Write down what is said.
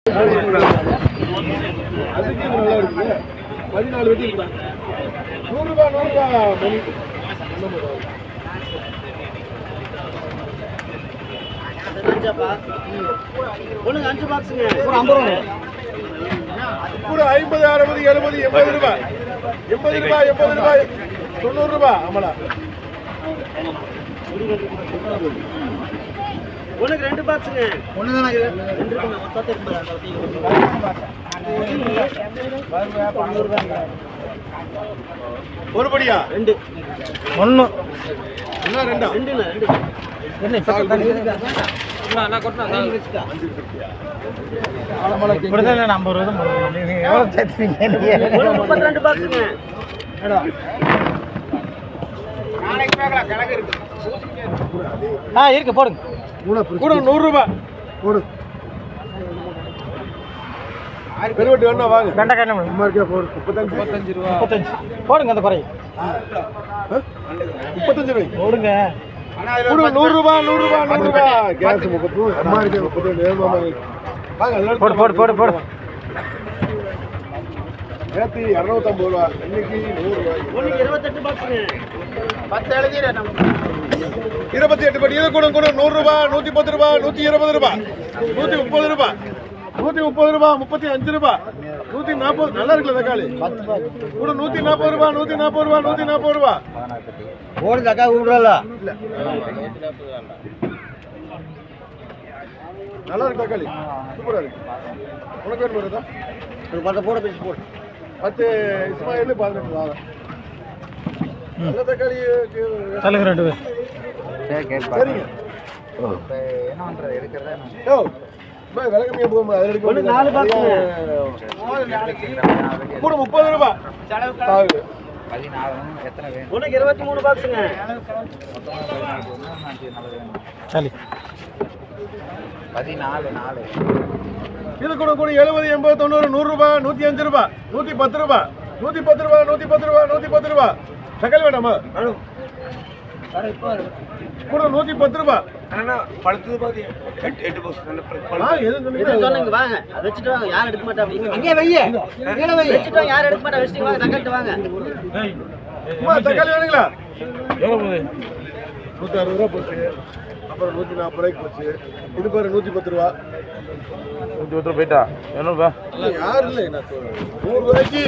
அதுக்கு நல்லா இருக்குங்க. 14 வெட்டி இருக்காங்க. 100 ரூபாய் 100 ரூபாய் மணி. ஒண்ணுங்க 5 பாக்ஸுங்க. ஒரு 50 ரூபாய். கூட 50 60 70 80 ரூபாய். 80 ரூபாய் 80 ரூபாய் 90 ரூபாய் ஆமாடா. ஒண்ணுக்கு 2 பாக்ஸுங்க. ஒண்ணு தான இது. 2 இருக்குங்க. மொத்தம் ஒரு படியா 2 1 என்ன ரெண்டா 2 இல்ல 2 என்ன இப்ப நான் கொட்டா 5 வெச்சுடா 5 வெச்சியா இப்படிதான் நம்பர் வருது நீங்க எவ்வளவு சேர்த்துறீங்க நீங்க 32 பாக்ஸுங்க. ஏடா நாளைக்கு பார்க்கலாம் கணக்கு இருக்கு. இருக்கு போடுங்க கூட 100 ரூபாய் போடு. பெருவட்டி வேணா வாங்க. வெண்டைக்காய் சும்மா இருக்கே போடு. 35 ரூபாய் 35 போடுங்க அந்த குறை 35 ரூபாய் போடுங்க. கூட 100 ரூபாய் 100 ரூபாய் 100 ரூபாய் கேஸ் 30 அம்மா இருக்கே 30 நேர்மாமா வாங்க அதெல்லாம் போடு போடு போடு போடு. நேத்து 250 ரூபாய் இன்னைக்கு 100 ரூபாய். ஒண்ணுக்கு 28 பாக்ஸுங்க. 10 எழுதிர நம்ம 28 படி இது கூட 100 ரூபாய் 110 ரூபாய் 120 ரூபாய் 130 ரூபாய் 130 ரூபாய் 35 ரூபாய் 140 நல்லா இருக்குல்ல தக்காளி கூட 140 ரூபாய் 140 ரூபாய் 140 ரூபாய் போடு தக்கா கூடுறல இல்ல நல்லா இருக்கு தக்காளி சூப்பரா இருக்கு. உனக்கு வேணும் வருதா ஒரு 10 போட பேசி போடு. 10 இஸ்மாயில் 18 வாங்க நல்ல தக்காளி சொல்லுங்க 2 சரிங்க. என்ன பண்றது எடுக்கிறதா யோ பை விலை கம்மியா போகுமா அதுல எடுக்க ஒண்ணு 4 பாக்ஸுங்க. கூட 30 ரூபாய் சாகு 14 எத்தனை வேணும் ஒண்ணுக்கு 23 பாக்ஸுங்க. சரி 14 இது கூட 70 80 90 100 ரூபாய் 105 ரூபாய் 110 ரூபாய் 110 ரூபாய் 110 ரூபாய் 110 ரூபாய் தக்காளி வேண்டாமா கூட 110 ரூபாய் அண்ணா பழுத்தது பாதி 8 பாக்ஸ் நல்ல எது இது சொன்னீங்க வாங்க. அத வெச்சிட்டு வாங்க. யார் எடுக்க மாட்டா அப்படி. அங்கே வையே. கீழ வையே. வெச்சிட்டு வாங்க. யார் எடுக்க மாட்டா வெச்சிட்டு வாங்க. தக்காளிட்டு வாங்க. தக்காளி வேணுங்களா எவ்வளவு போகுது 160 ரூபாய் போச்சு அப்புறம் 140 ரூபாய்க்கு போச்சு இது பாரு 110 ரூபாய் 110 போயிட்டா என்ன யாரு இல்லை நான் 100 ரூபாய்க்கு